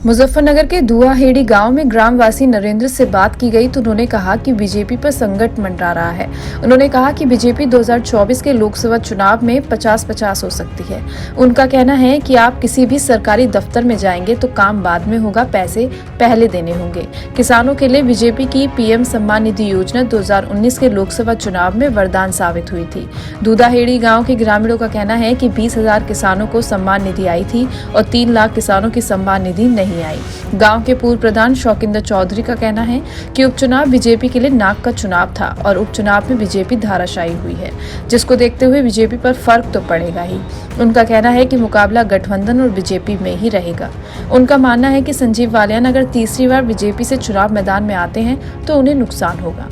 मुजफ्फरनगर के दुआहेड़ी गांव में ग्रामवासी नरेंद्र से बात की गई तो उन्होंने कहा कि बीजेपी पर संकट मंडरा रहा है। उन्होंने कहा कि बीजेपी 2024 के लोकसभा चुनाव में 50-50 हो सकती है। उनका कहना है कि आप किसी भी सरकारी दफ्तर में जाएंगे तो काम बाद में होगा, पैसे पहले देने होंगे। किसानों के लिए बीजेपी की पीएम सम्मान निधि योजना 2019 के लोकसभा चुनाव में वरदान साबित हुई थी। दुआहेड़ी गाँव के ग्रामीणों का कहना है कि 20,000 किसानों को सम्मान निधि आई थी और 3 लाख किसानों की सम्मान निधि नहीं आई। गांव के पूर्व प्रधान शौकिंदर चौधरी का कहना है कि उपचुनाव बीजेपी के लिए नाक का चुनाव था और उपचुनाव में बीजेपी धाराशायी हुई है, जिसको देखते हुए बीजेपी पर फर्क तो पड़ेगा ही। उनका कहना है कि मुकाबला गठबंधन और बीजेपी में ही रहेगा। उनका मानना है कि संजीव बालियान अगर तीसरी बार बीजेपी से चुनाव मैदान में आते हैं तो उन्हें नुकसान होगा।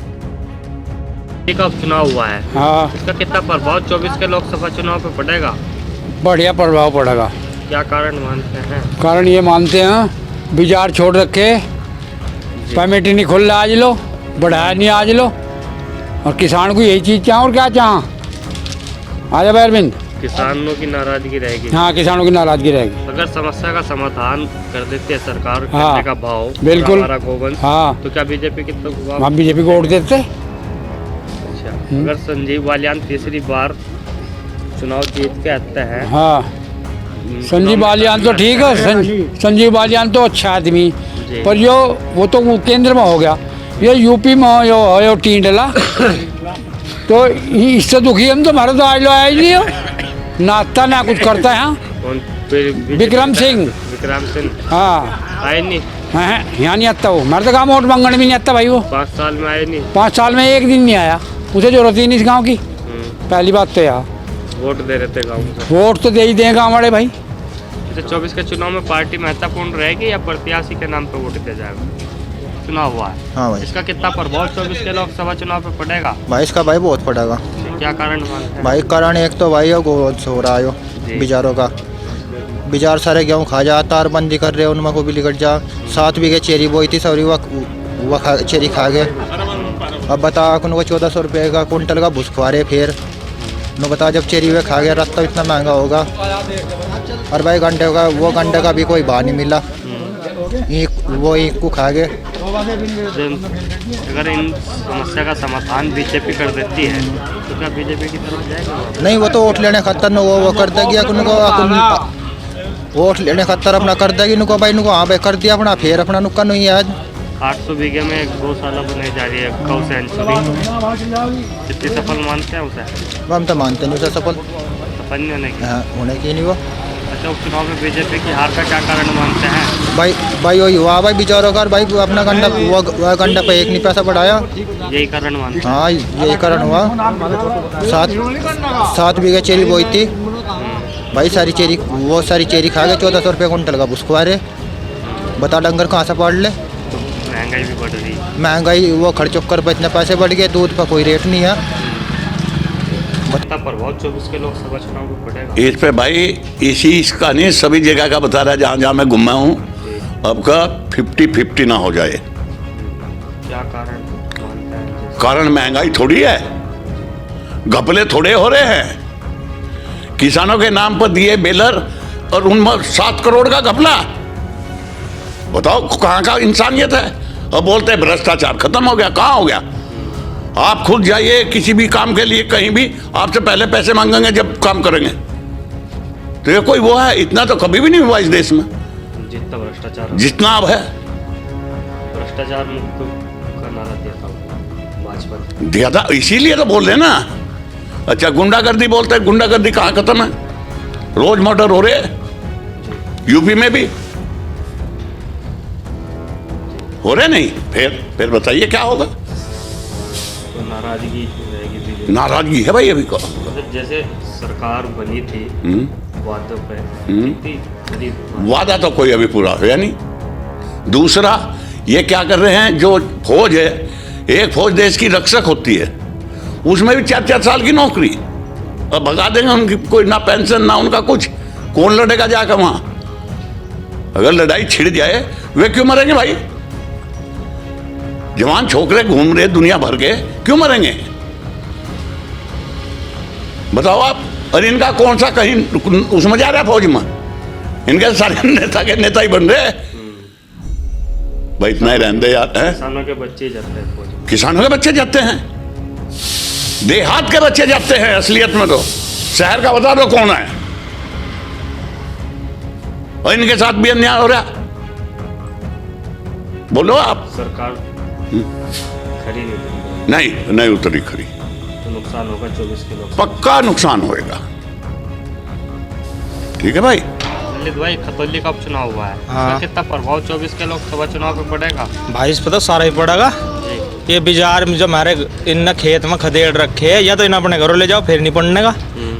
का उपचुनाव हुआ है, हाँ, इसका कितना प्रभाव 24 के लोकसभा चुनाव पे पड़ेगा? बढ़िया प्रभाव पड़ेगा। क्या कारण मानते हैं? कारण ये मानते हैं बाजार छोड़ रखे, परमिट नहीं खुल रहा, आज लो बढ़ाया नहीं, आज लो। और किसान को यही चीज़ चाह और क्या चाह। आजा अरविंद, किसानों की नाराजगी रहेगी। हाँ, किसानों की नाराजगी रहेगी। अगर समस्या का समाधान कर देती है सरकार, हाँ, करने का भाव बिल्कुल, हमारा गोवंश, हाँ, तो क्या बीजेपी की तो हम बीजेपी को वोट देते। अच्छा, अगर संजीव बालियान तीसरी बार चुनाव जीत के आते हैं, हाँ, संजीव बालियान तो ठीक है, संजीव बालियान तो अच्छा आदमी, पर जो वो तो केंद्र में हो गया, ये यूपी में जो टीन डला तो इससे दुखी हम तो हमारे तो आज लो आया ही नहीं हो, नाचता ना कुछ करता है। हाँ, विक्रम सिंह, हाँ, आए नहीं, हाँ, यहाँ नहीं आता वो, हमारे तो गाँव वोट मांगने भी नहीं आता भाई। वो 5 साल में आए नहीं, 5 साल में एक दिन नहीं आया, उसे जरूरत ही नहीं इस गाँव की। पहली बात तो यार वोट दे रहे थे गाँव से, वोट तो दे ही देगा हमारे भाई। 24 के चुनाव में पार्टी महत्वपूर्ण रहेगी या प्रत्याशी के नाम पे वोट दिया जाएगा? चुनाव हुआ है, हाँ भाई, इसका कितना प्रभाव 24 के लोकसभा चुनाव पे पड़ेगा? भाई इसका भाई बहुत पड़ेगा। क्या कारण मानते हैं? भाई कारण एक तो भाई गोवंश हो रहा है बिचारों का, बिचार सारे गेहूँ खा जा, तारबंदी कर रहे हैं, उनमें को भी लिकट जा। 7 बीघे चेरी बोई थी, सॉरी वह चेरी खा गए। अब बता उनको 1400 रुपये का कुंटल का भूस खवा रहे, फिर उन्होंने बता जब चेरी वे खा गया रास्ता इतना महंगा होगा। और भाई गंडे का भी कोई भाव नहीं मिला, वो ईख को खा गए। अगर इन समस्या का समाधान बीजेपी कर देती है तो क्या बीजेपी की तरफ जाएगा? नहीं, वो तो वोट लेने खतर वो कर देगी, वोट लेने खतर अपना कर देगी उनको भाई, उनको हाँ भाई कर दिया अपना, फिर अपना नुक्का नहीं है। आज 800 बीघे में एक गौशाला बनाई जा रही है, गौ सेंचुरी, कितनी सफल मानते हैं उसे? हम तो मानते नहीं उसे सफल नहीं होने की। हाँ, होने की नहीं वो। अच्छा, उपचुनाव में बीजेपी की हार का क्या कारण मानते हैं? भाई वही हुआ भाई बेचारों का, भाई अपना गंडा वह गंडा पे एक नहीं पैसा बढ़ाया, यही कारण मानते हैं? हाँ, यही कारण हुआ। 7 बीघे चेरी बोई थी भाई, सारी चेरी खा गए। 1400 रुपये कुंटल का भुसखवा रहे, बता डंगर कहाँ से पाड़ ले। महंगाई भी बढ़ रही है, महंगाई वो खर्च कर पर इतने पैसे बढ़ गए, दूध का कोई रेट नहीं है। प्रभाव 24 के लोकसभा चुनाव में पड़ेगा इस पे भाई, इसी इसका नहीं सभी जगह का बता रहा है, जहाँ जहाँ मैं घूमा हूँ। अब का 50-50 ना हो जाए। क्या कारण मानते हैं? कारण महंगाई थोड़ी है, घपले थोड़े हो रहे हैं। किसानों के नाम पर दिए बेलर और उनमें 7 करोड़ का घपला, बताओ कहाँ का इंसानियत है। और बोलते हैं भ्रष्टाचार खत्म हो गया, कहाँ हो गया? आप खुद जाइए किसी भी काम के लिए कहीं भी, आपसे पहले पैसे मांगेंगे जब काम करेंगे। तो ये कोई वो है? इतना तो कभी भी नहीं हुआ इस देश में जितना भ्रष्टाचार, जितना अब है। भ्रष्टाचार मुक्त का नारा दिया था भाजपा ने, दिया था, इसीलिए तो बोल रहे ना। अच्छा, गुंडागर्दी बोलते हैं, गुंडागर्दी कहाँ खत्म है? रोज मर्डर हो रहे यूपी में भी हो रहे नहीं। फिर बताइए क्या होगा? तो नाराजगी रहेगी, नाराजगी है भाई अभी को। जैसे सरकार बनी थी वादों पे, वादा तो कोई अभी पूरा हुआ नहीं। दूसरा, ये क्या कर रहे हैं, जो फौज है, एक फौज देश की रक्षक होती है, उसमें भी 4-4 साल की नौकरी, और भगा देंगे उनकी, कोई ना पेंशन ना उनका कुछ। कौन लड़ेगा जाकर वहां? अगर लड़ाई छिड़ जाए, वे क्यों मरेंगे भाई? जवान छोकरे घूम रहे दुनिया भर के, क्यों मरेंगे बताओ आप? और इनका कौन सा कहीं उसमें जा रहा है फौज में? इनके सारे नेता के नेता ही बन रहे। भाई इतना ही रहने दे यार है? किसानों के बच्चे ही जाते हैं फौज में। किसानों के बच्चे जाते हैं, देहात के बच्चे जाते हैं असलियत में। तो शहर का बता दो कौन है, और इनके साथ भी अन्याय हो रहा। बोलो आप। सरकार खरी नहीं देगी, नहीं उतरी खरी, तो नुकसान होगा 24 किलो। पक्का नुकसान होएगा। ठीक है भाई। ललित भाई, खतौली का उपचुनाव हुआ है, इसका कितना प्रभाव 24 के लोकसभा चुनाव पे पड़ेगा? भाई इस पर तो सारा ही पड़ेगा। ये बाजार में जो हमारे इन खेत में खदेड़ रखे है, या तो इन अपने घरों ले जाओ फिर नहीं पड़ने का,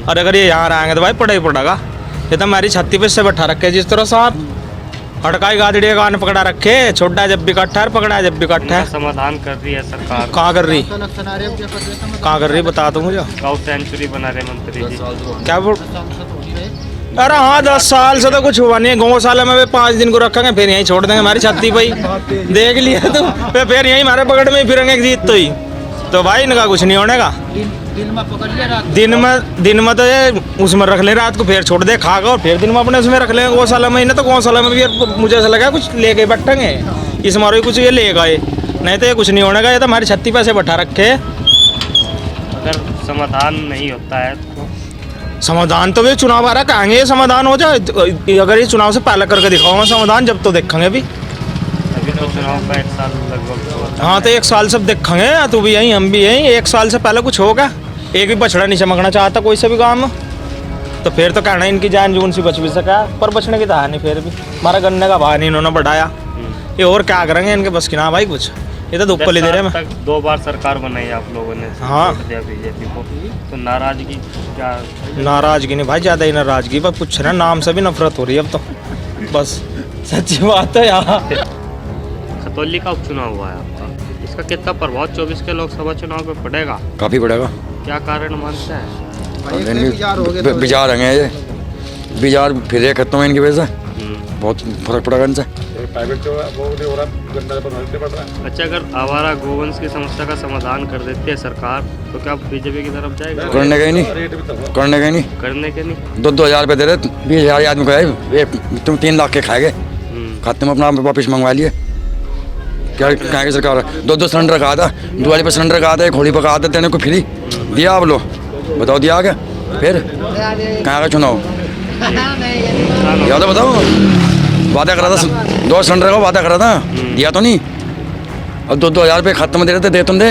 और अगर ये यहाँ आएंगे तो भाई पड़ा ही पड़ेगा। ये तो हमारी छत्ती पे से बैठा रखे जिस तरह सांप हड़काई गादड़ी कान पकड़ा रखे, छोटा जब भी कट्ठा है पकड़ा जब भी कट्ठा है। समाधान कर रही है सरकार। कहाँ कर रही बता दो मुझे। गौ सेंचुरी बना रहे मंत्री जी। क्या बोल? अरे हाँ 10 साल से तो कुछ हुआ नहीं है। गौशाला में 5 दिन को रखेंगे फिर यहीं छोड़ देंगे हमारी छत्ती पे ही। देख लिया तो फिर यहीं हमारे पकड़ में ही फिरेंगे जीत तो भाई इनका कुछ नहीं होने का। दिन में तो ये उसमें रख ले, रात को फिर छोड़ दे खागा, और फिर दिन में अपने उसमें रख लेंगे गौशाला में। इन्हें तो गौशाला में भी मुझे ऐसा लगा कुछ लेके बैठेंगे, इस मारो कुछ ये ले गए, नहीं तो ये कुछ नहीं होने का। ये तो हमारी छत्ती पे से बैठा रखे। अगर समाधान नहीं होता है तो समाधान तो वे चुनाव आ रहा कहेंगे ये समाधान हो जाए। अगर ये चुनाव से पहले करके दिखाऊंगा समाधान, जब तो देखेंगे भी। अभी तो चुनाव का 1 साल लगभग। हाँ तो 1 साल सब देखेंगे, तू भी यहीं हम भी यहीं। 1 साल से पहले कुछ होगा, एक भी बछड़ा नहीं चमकना चाहता कोई से भी गाँव में, तो फिर तो कहना इनकी जान जून सी बच भी सका, पर बचने की तो है नहीं। फिर भी हमारा गन्ने का भाव नहीं इन्होंने बढ़ाया, ये और क्या करेंगे इनके बस की ना भाई कुछ। ये तो धूप को ले दे रहे हैं। 2 बार सरकार बनाई आप लोगों ने, हाँ। वोट दिया बीजेपी को, तो नाराजगी क्या? नाराजगी नहीं भाई, ज़्यादा ही नाराजगी, पर कुछ ना नाम से भी नफरत हो रही है अब तो, बस सच्ची बात है। यहाँ खतौली का उपचुनाव हुआ है आपका, इसका कितना प्रभाव 24 के लोकसभा चुनाव पे पड़ेगा? काफ़ी पड़ेगा। क्या कारण मानते हैं? विचार हैं ये, विचार फिर खत्म है इनकी वजह से, बहुत फर्क पड़ेगा इनसे। अच्छा, अगर आवारा गोवंश की समस्या का समाधान कर देती है सरकार, तो क्या बीजेपी की तरफ जाएगा? करने का ही नहीं। करने के नहीं। 2-2 हज़ार रुपये दे रहे, 20,000 आदमी को है, तुम 3 लाख के खाएगे, खाते में अपना वापस मंगवा लिए। क्या कहेंगे सरकार? 2 सिलेंडर कहा था, दिवाली पर सिलेंडर कहा था, एक होली पर कहा था, तेने को फ्री दिया। आप लो बताओ दिया क्या? फिर कहाँ का चुनाव याद है बताओ? वादा करा था 2 सिलेंडर का, वादा करा था, दिया तो नहीं। अब 2-2 हज़ार रुपये खाते में दे रहे थे, दे तुम दे,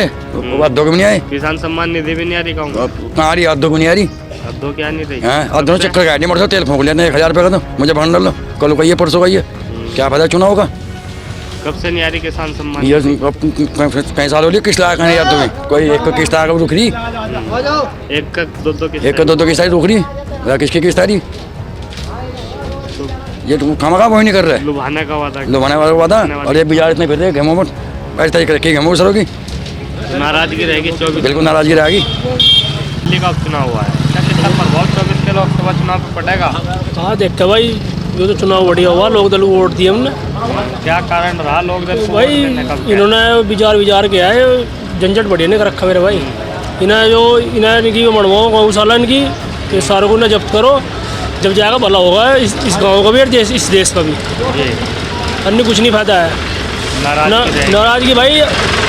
अद्धों को भी नहीं आए। किसान सम्मान निधि भी नहीं आ रही कहूँगा। कहाँ आ रही? अद्धों को नहीं आ रही। अद्धों क्या नहीं रही है? अद्धों चक्कर गाड़ी मोटर तेल फूंक लेते हैं, 1,000 रुपये का, तो मुझे भर डालो, कल को ये परसों का ये, क्या फायदा चुनाव का? कब से नहीं आ रही किसान सम्मान? ये कई साल हो लिए किस्त लगा यार तुम्हें, कोई एक को किस्त आकर रुक रही, एक का 2-2 किस्त, एक को 2-2 किस्त रुक रही, किसकी किस्त आ रही? ये तुम खामा वही नहीं कर रहे, लुभाने का वादा, लुभाने वाला वादा। और ये बाजार इतने फिर रहे गेमों में, ऐसे तरीके रखी गेमों सरों की, नाराजगी रहेगी 24। बिल्कुल नाराजगी रहेगी। दिल्ली का उपचुनाव हुआ है, क्या कितना प्रभाव 24 के लोकसभा चुनाव पे पड़ेगा? हाँ देखते भाई, ये तो चुनाव बढ़िया हुआ, लोग दल को वोट दिए हमने। क्या कारण रहा लोग दल को भाई वोट देने का? इन्होंने विचार किया है, झंझट बढ़िया नहीं कर रखा मेरे भाई। इन्हें इनकी मनवाओ गौशाला इनकी, ये सारों को ना जब्त करो, जब जाएगा भला होगा इस गांव का भी और इस देश का भी। अन्य कुछ नहीं फायदा है। नाराजगी भाई,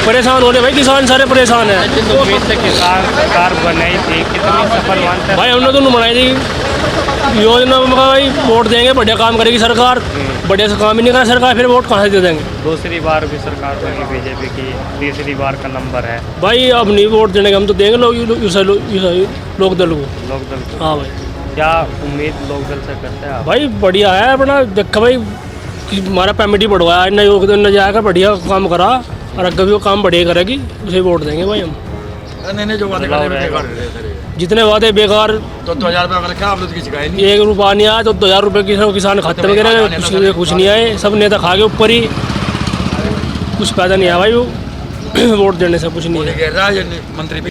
परेशान हो रहे भाई, किसान सारे परेशान हैं। किसान सरकार बनाई थी, कितनी सफल मानते हैं? भाई हमने तो बनाई थी योजना में, भाई वोट देंगे बढ़िया काम करेगी सरकार, बढ़िया से काम ही नहीं करा सरकार, फिर वोट कहाँ से दे देंगे? दूसरी बार भी सरकार बनी बीजेपी की, तीसरी बार का नंबर है भाई। अब नहीं वोट देने के, हम तो देंगे लोक दल को। हाँ भाई, क्या उम्मीद लोक दल से करते हैं आप? भाई बढ़िया है अपना, देखा भाई कि हमारा पेमेंट ही बढ़वाया, न योगदान न जाएगा, बढ़िया काम करा, और अगर भी वो काम बढ़िया करेगी उसे वोट देंगे भाई हम। जो वादे जितने वादे बेकार, 2-2 हज़ार रुपये रखा आप लोग, किसी का नहीं। 1 रुपया नहीं आया तो 2,000 रुपये किसान खाते में गिरे, कुछ नहीं आए, सब नेता खा गए ऊपर ही, कुछ पैदा नहीं आया भाई वो वोट देने से कुछ नहीं है। मंत्री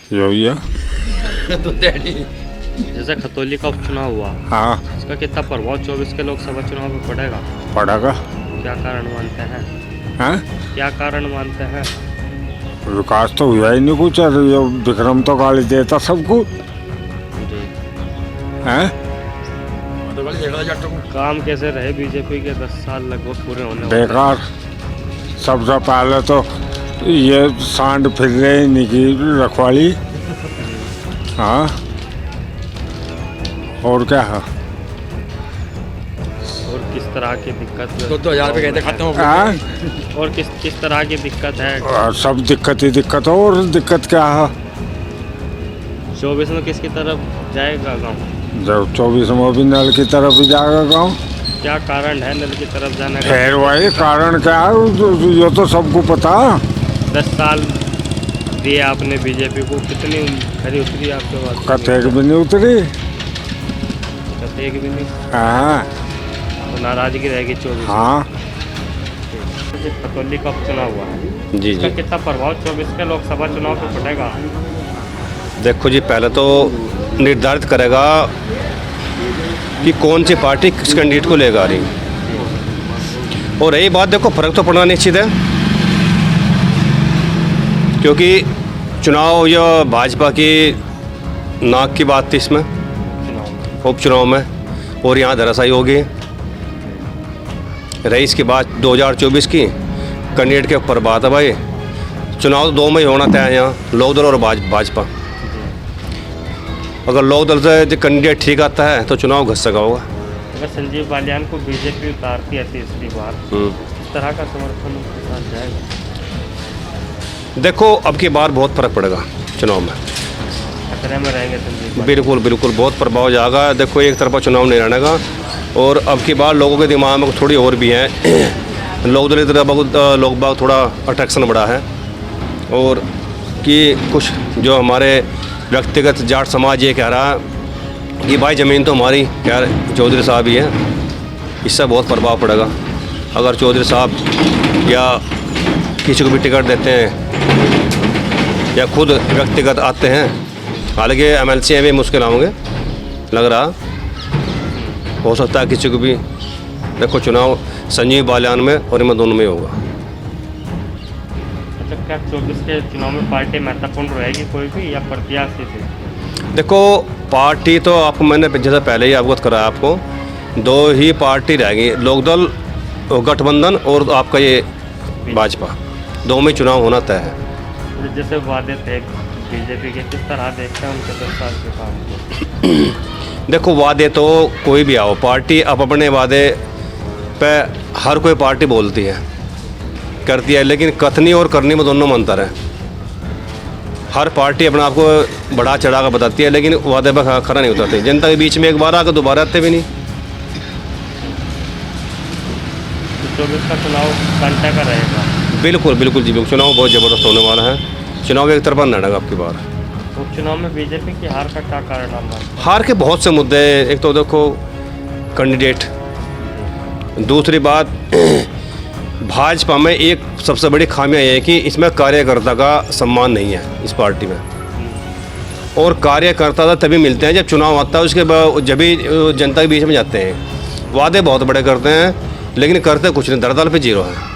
जैसे खतौली का उपचुनाव हुआ, हाँ इसका कितना प्रभाव 24 के लोकसभा चुनाव में पड़ेगा? पड़ेगा। क्या कारण मानते हैं? हैं? क्या कारण मानते हैं? विकास तो हुआ ही नहीं कुछ, ये विक्रम तो गाली देता सबको। हैं? काम कैसे रहे बीजेपी के 10 साल लगभग पूरे होने वाले? बेकार, सबसे पहले तो ये सांड फिर रहे इन्हीं की रखवाली। हाँ, और क्या है? और किस तरह की दिक्कत 2,000 रुपये कहते खत्म हो गए। हाँ? और किस तरह की दिक्कत है? सब दिक्कत ही दिक्कत है, और दिक्कत क्या है? 24 में किसकी तरफ जाएगा गाँव? जब 24 में भी नल की तरफ ही जाएगा गाँव। क्या कारण है नल की तरफ जाने का? खैर भाई, कारण क्या है ये तो सबको पता। 10 साल दिए आपने बीजेपी को, कितनी खरी उतरी आपके पास? कथेक भी नहीं उतरी। कथेक भी नहीं, हाँ तो नाराजगी रहेगी 24? हाँ। पतौली का उपचुनाव हुआ है जी इसका जी। कितना प्रभाव 24 के लोकसभा चुनाव पर पड़ेगा? देखो जी, पहले तो निर्धारित करेगा कि कौन सी पार्टी किस कैंडिडेट को लेगा रही। और रही बात, देखो फर्क तो पड़ना निश्चित है, क्योंकि चुनाव या भाजपा की नाक की बात थी इसमें उपचुनाव में, और यहाँ धराशायी होगी। रही इसकी बात 2024 की कैंडिडेट के ऊपर बात है भाई। चुनाव तो 2 में ही होना तय है यहाँ, लोकदल और भाजपा। अगर लोकदल से जो कैंडिडेट ठीक आता है तो चुनाव घस सका होगा। अगर संजीव बालियान को बीजेपी उतारती है तीसरी बार, इस तरह का समर्थन उनके साथ जाएगा? देखो अब की बार बहुत फर्क पड़ेगा चुनाव में, खतरे में रहेंगे संजीव बालियान? बिल्कुल बिल्कुल बहुत प्रभाव जाएगा। देखो एक तरफा चुनाव नहीं रहने का, और अब की बार लोगों के दिमाग में थोड़ी और भी है लोकदल की तरफ बहुत लोग बाग थोड़ा अट्रैक्शन बढ़ा है, और कि कुछ जो हमारे व्यक्तिगत जाट समाज ये कह रहा है कि भाई ज़मीन तो हमारी, यार चौधरी साहब ही है, इससे बहुत प्रभाव पड़ेगा। अगर चौधरी साहब या किसी को भी टिकट देते हैं या खुद व्यक्तिगत आते हैं, हालांकि MLC भी मुश्किल होंगे लग रहा, हो सकता है किसी को भी। देखो चुनाव संजीव बालियान में और इनमें दोनों में होगा। मतलब क्या 24 के चुनाव में पार्टी महत्वपूर्ण रहेगी कोई भी, या प्रत्याशी से? देखो पार्टी तो आपको मैंने जैसे पहले ही अवगत कराया आपको, 2 ही पार्टी रहेगी, लोकदल गठबंधन और आपका ये भाजपा, 2 में चुनाव होना तय है। तो जैसे वादे थे बीजेपी के, किस तरह देखते हैं उनके 10 साल के काम को? देखो वादे तो कोई भी आओ, पार्टी अब अपने वादे पे हर कोई पार्टी बोलती है, करती है, लेकिन कथनी और करनी में दोनों में अंतर है। हर पार्टी अपने आप को बढ़ा चढ़ा कर बताती है, लेकिन वादे पर खरा नहीं उतरती। जनता के बीच में एक बार आकर दोबारा आते भी नहीं। 24 का चुनाव घंटे का रहेगा? बिल्कुल बिल्कुल जी, बिल्कुल चुनाव बहुत ज़बरदस्त होने वाला है। चुनाव एक तरफा नहीं रहेगा आपकी बार। उपचुनाव में बीजेपी की हार का क्या कारण है? हार के बहुत से मुद्दे हैं। एक तो देखो कैंडिडेट, दूसरी बात भाजपा में एक सबसे बड़ी खामियां ये है कि इसमें कार्यकर्ता का सम्मान नहीं है इस पार्टी में, और कार्यकर्ता तो तभी मिलते हैं जब चुनाव आता है, उसके बाद जब भी जनता के बीच में जाते हैं। वादे बहुत बड़े करते हैं लेकिन करते कुछ नहीं, धरातल पे जीरो है।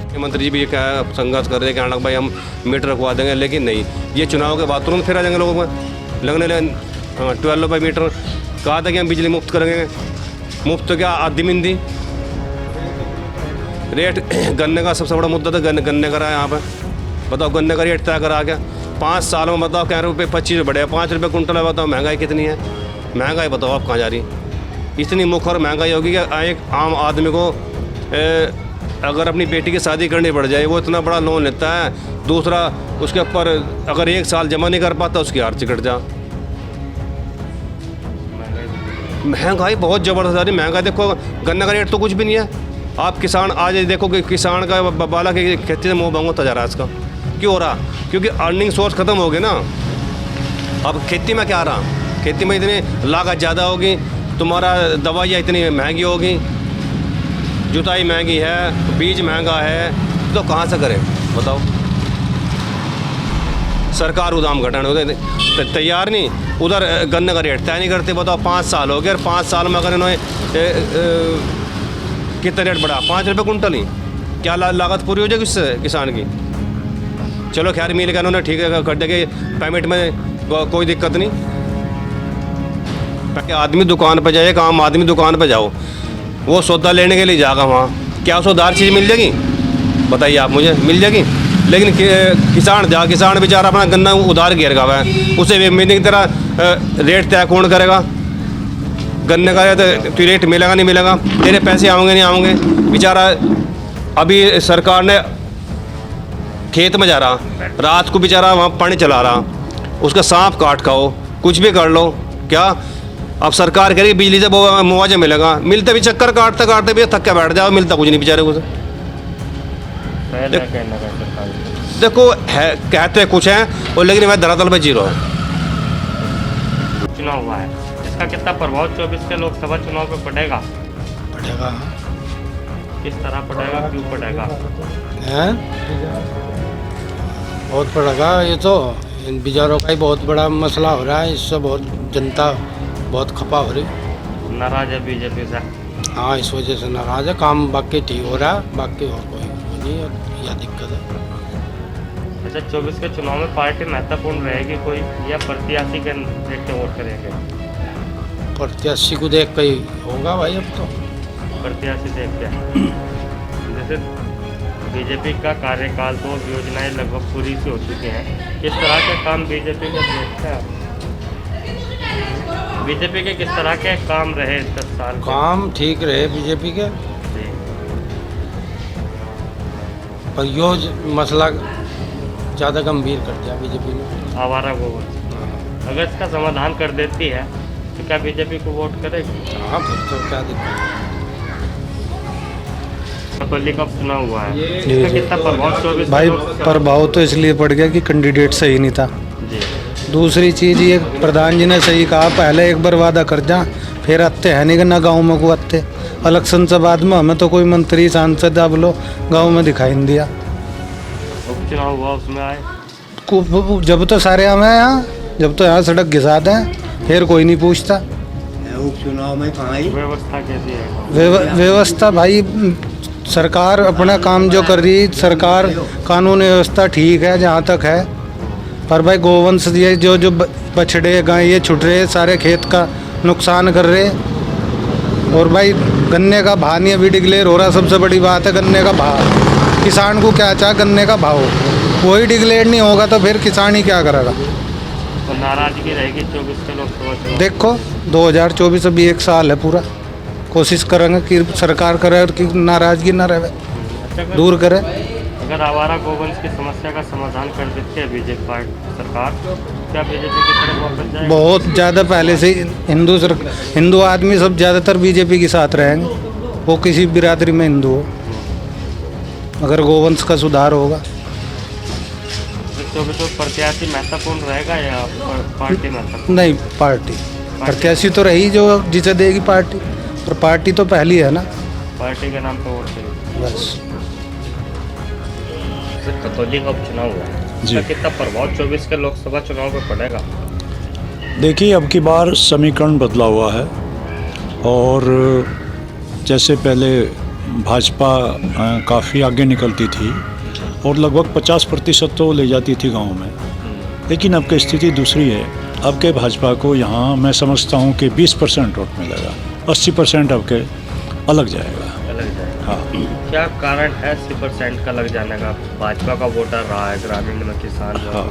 मुख्यमंत्री जी भी ये क्या संघर्ष कर रहे हैं कि हाँ भाई हम मीटर रखवा देंगे, लेकिन नहीं, ये चुनाव के बाद तुरंत फिर आ जाएंगे लोगों में लगने लगे। हाँ 12 रुपये मीटर कहा था कि हम बिजली मुफ्त करेंगे, मुफ्त तो क्या आधी मिंदी रेट। गन्ने का सबसे बड़ा मुद्दा था, गन्ने का रहा है यहाँ पे, बताओ गन्ने का रेट तय करा क्या 5 सालों में, बताओ क्या रुपये 25 बढ़े, 5 रुपये कुंटल है। बताओ महंगाई कितनी है, महंगाई बताओ आप कहाँ जा रही, इतनी मुखर महंगाई होगी कि एक आम आदमी को अगर अपनी बेटी की शादी करनी पड़ जाए, वो इतना बड़ा लोन लेता है, दूसरा उसके ऊपर अगर 1 साल जमा नहीं कर पाता उसकी आर्थिक कट जा। महंगाई बहुत ज़बरदस्त आ रही। महंगाई देखो, गन्ने का रेट तो कुछ भी नहीं है। आप किसान आज देखो कि किसान का बाला की खेती से मुँह भंग होता जा रहा है इसका। क्यों हो रहा? क्योंकि अर्निंग सोर्स ख़त्म हो गए ना। अब खेती में क्या आ रहा, खेती में इतनी लागत ज़्यादा होगी, तुम्हारा दवाइयाँ इतनी महंगी होगी, जुताई महंगी है, बीज महंगा है, तो कहाँ से करें बताओ। सरकार दाम घटाने तैयार नहीं, उधर गन्ने का रेट तय नहीं करते। बताओ 5 साल हो गए और 5 साल में अगर इन्होंने कितना रेट बढ़ा, 5 रुपये कुंटल ही, क्या लागत पूरी हो जाएगी उससे किसान की। चलो खैर मिल गया उन्होंने, ठीक है कर देंगे पेमेंट में, कोई दिक्कत नहीं। आदमी दुकान पर जाए, एक आम आदमी दुकान पर जाओ, वो सौदा लेने के लिए जाएगा वहाँ, क्या उसको उधार चीज़ मिल जाएगी? बताइए आप मुझे, मिल जाएगी? लेकिन किसान बेचारा अपना गन्ना उधार घेर गया है, उसे महीने की तरह रेट तय कौन करेगा? गन्ने का तो रेट मिलेगा नहीं मिलेगा, तेरे पैसे आओगे नहीं आओगे? बेचारा अभी सरकार ने खेत में जा रहा, रात को बेचारा वहाँ पानी चला रहा, उसका सांप काट खाओ, कुछ भी कर लो, क्या अब सरकार करेगी बिजली से मुआवजा मिलेगा? मिलते भी चक्कर काटते काटते भी थक के बैठ जाओ, मिलता कुछ नहीं बेचारे को। देखो है, कहते कुछ हैं और लेकिन वह धरातल पे जीरो है। चुनाव हुआ है, इसका कितना प्रभाव 24 के लोकसभा चुनाव पे पड़ेगा? पड़ेगा। किस तरह पड़ेगा, क्यों पड़ेगा? हैं? बहुत पड़ेगा, ये तो इन बेचारों का ही बहुत बड़ा मसला हो रहा है, इससे बहुत जनता बहुत खपा हो रही। नाराज है बीजेपी से? हाँ, इस वजह से नाराज है। काम बाकी ठीक हो रहा है, बाकी और कोई नहीं है, यह दिक्कत है। अच्छा, 24 के चुनाव में पार्टी महत्वपूर्ण रहेगी कोई, या प्रत्याशी के देख के वोट करेंगे? प्रत्याशी को देख के ही होगा भाई, अब तो प्रत्याशी देख के। जैसे बीजेपी का कार्यकाल तो योजनाएं लगभग पूरी सी हो चुकी हैं, किस तरह के काम बीजेपी में देखते हैं? बीजेपी के किस तरह के काम रहे 10 साल? काम ठीक रहे बीजेपी के, जी। पर यो मसला ज़्यादा गंभीर कर दिया बीजेपी ने। आवारा गोवंश अगर इसका समाधान कर देती है तो क्या बीजेपी को वोट करेगी? हाँ, फिर तो क्या दिक्कत है। पल्ली का चुनाव हुआ है, इसका कितना प्रभाव 24 भाई प्रभाव तो इसलिए पड़ गया कि कैंडिडेट सही नहीं था। जी। दूसरी चीज़ ये प्रधान जी ने सही कहा, पहले एक बार वादा कर जा, फिर आते हैं नहीं कि ना गाँव में को आते। इलेक्शन से बाद में हमें तो कोई मंत्री सांसद आप लो गाँव में दिखाई नहीं दिया। उपचुनाव हुआ, उसमें आए जब तो सारे हमें यहाँ, जब तो यहाँ सड़क घिसा दें, फिर कोई नहीं पूछता। उपचुनाव में कहाँ व्यवस्था कैसी है? व्यवस्था भाई सरकार अपना काम जो कर रही, सरकार कानून व्यवस्था ठीक है जहाँ तक है, पर भाई गोवंश ये जो बछड़े गाय ये छुट रहे, सारे खेत का नुकसान कर रहे। और भाई गन्ने का भाव नहीं अभी डिक्लेयर हो रहा, सबसे बड़ी बात है गन्ने का भाव। किसान को क्या चाहे, गन्ने का भाव वही डिक्लेयर नहीं होगा तो फिर किसान ही क्या करेगा? तो नाराजगी रहेगी 24 के लोकसभा चुनाव? देखो 2024 अभी 1 साल है पूरा, कोशिश करेंगे कि सरकार करे और कि नाराजगी ना रहे, दूर करे। अगर आवारा गोवंश की समस्या का समाधान कर देती है बीजेपी पार्टी सरकार, क्या बीजेपी की तरफ वापस जाएगी? बहुत ज़्यादा पहले से हिंदू आदमी सब ज़्यादातर बीजेपी के साथ रहेंगे, वो किसी बिरादरी में हिंदू हो, अगर गोवंश का सुधार होगा। तो प्रत्याशी महत्वपूर्ण रहेगा या पार्टी महत्वपूर्ण? नहीं, पार्टी प्रत्याशी तो रही जो जिसे देगी पार्टी, पर पार्टी तो पहली है ना। पार्टी के नाम पर वोट करेगी बस। कतौली का उपचुनाव हुआ है, इसका कितना प्रभाव 24 के लोकसभा चुनाव पर पड़ेगा? देखिए, अब की बार समीकरण बदला हुआ है और जैसे पहले भाजपा काफ़ी आगे निकलती थी और लगभग 50% तो ले जाती थी गांव में, लेकिन अब की स्थिति दूसरी है। अब के भाजपा को यहाँ मैं समझता हूँ कि 20% वोट मिलेगा, 80% अब के अलग जाएगा। हाँ, क्या कारण है 80% का लग जाने का? भाजपा का वोटर रहा है ग्रामीण में, किसान हाँ।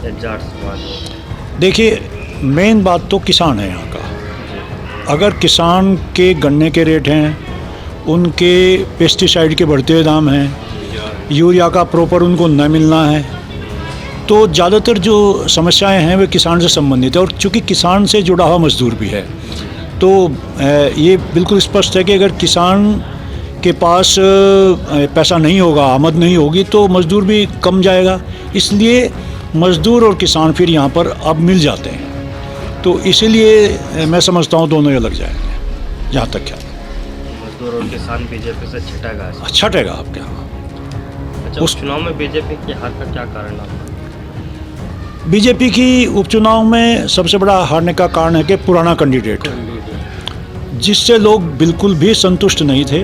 या जाट समाज। देखिए, मेन बात तो किसान है यहाँ का। अगर किसान के गन्ने के रेट हैं, उनके पेस्टिसाइड के बढ़ते हुए दाम हैं, यूरिया का प्रॉपर उनको न मिलना है, तो ज़्यादातर जो समस्याएं हैं वे किसान से संबंधित है। और चूँकि किसान से जुड़ा हुआ मजदूर भी है, तो ये बिल्कुल स्पष्ट है कि अगर किसान के पास पैसा नहीं होगा, आमद नहीं होगी, तो मजदूर भी कम जाएगा। इसलिए मजदूर और किसान फिर यहाँ पर अब मिल जाते हैं, तो इसीलिए मैं समझता हूँ दोनों ही अलग जाएंगे। जहाँ तक क्या मजदूर और किसान बीजेपी से छिटेगा? छटेगा आपके यहाँ। अच्छा, उस चुनाव में बीजेपी की हार का क्या कारण है? बीजेपी की उपचुनाव में सबसे बड़ा हारने का कारण है कि पुराना कैंडिडेट जिससे लोग बिल्कुल भी संतुष्ट नहीं थे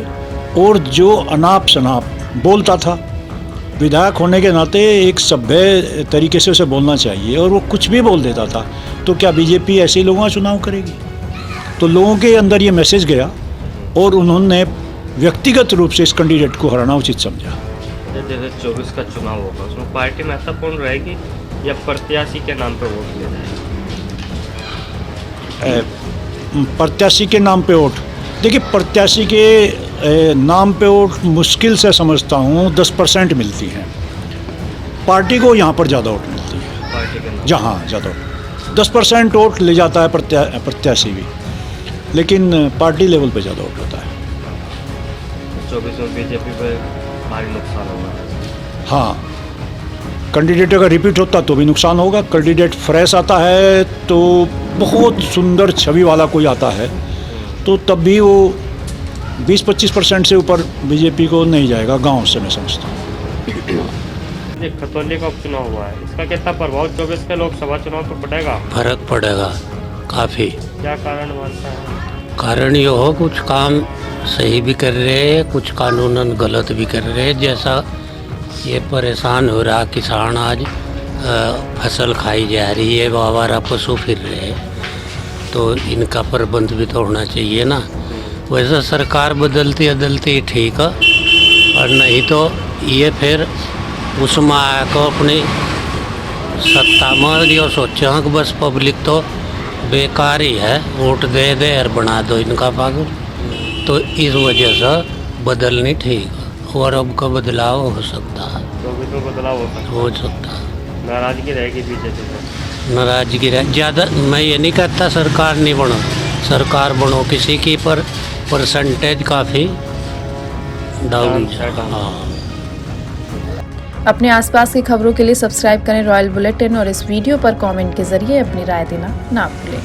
और जो अनाप शनाप बोलता था, विधायक होने के नाते एक सभ्य तरीके से उसे बोलना चाहिए, और वो कुछ भी बोल देता था, तो क्या बीजेपी ऐसे लोगों का चुनाव करेगी? तो लोगों के अंदर ये मैसेज गया और उन्होंने व्यक्तिगत रूप से इस कैंडिडेट को हराना उचित समझा। 2024 का चुनाव होगा, उसमें पार्टी महत्वपूर्ण रहेगी या प्रत्याशी के नाम पर वोट लिया जाएगा? प्रत्याशी के नाम पे वोट, देखिए प्रत्याशी के नाम पे वोट मुश्किल से समझता हूँ 10% मिलती हैं। पार्टी को यहाँ पर ज़्यादा वोट मिलती है, पार्टी के नाम जहाँ ज़्यादा 10% वोट ले जाता है प्रत्याशी भी, लेकिन पार्टी लेवल पे ज़्यादा वोट होता है। 24 में बीजेपी पर भारी नुकसान होगा। हाँ, कैंडिडेट अगर रिपीट होता तो भी नुकसान होगा। कैंडिडेट फ्रेश आता है तो बहुत सुंदर छवि वाला कोई आता है तो तब भी वो 20-25% से ऊपर बीजेपी को नहीं जाएगा, गांव से मैं समझता हूँ। ये खतौली का उपचुनाव हुआ है, इसका कितना प्रभाव 24 के लोकसभा चुनाव पर पड़ेगा? फर्क पड़ेगा काफ़ी। क्या कारण मानता है? कारण ये हो कुछ काम सही भी कर रहे हैं, कुछ कानूनन गलत भी कर रहे हैं। जैसा ये परेशान हो रहा किसान, आज फसल खाई जा रही है, आवारा पशु फिर रहे हैं, तो इनका प्रबंध भी तो होना चाहिए ना। वैसे सरकार बदलती बदलती ठीक है, और नहीं तो ये फिर उसमें आकर अपनी सत्ता में जो सोचा कि बस पब्लिक तो बेकार ही है, वोट दे दे और बना दो इनका पागल, तो इस वजह से बदलनी ठीक है। और अब का बदलाव हो सकता है, 24 में बदलाव हो सकता है। नाराजगी रहेगी बीजेपी से? नाराजगी रह ज़्यादा, मैं ये नहीं कहता सरकार नहीं बनो, सरकार बनो किसी की, पर परसेंटेज काफ़ी डाउन है। हाँ। अपने आसपास की खबरों के लिए सब्सक्राइब करें रॉयल बुलेटिन और इस वीडियो पर कमेंट के जरिए अपनी राय देना ना भूलें।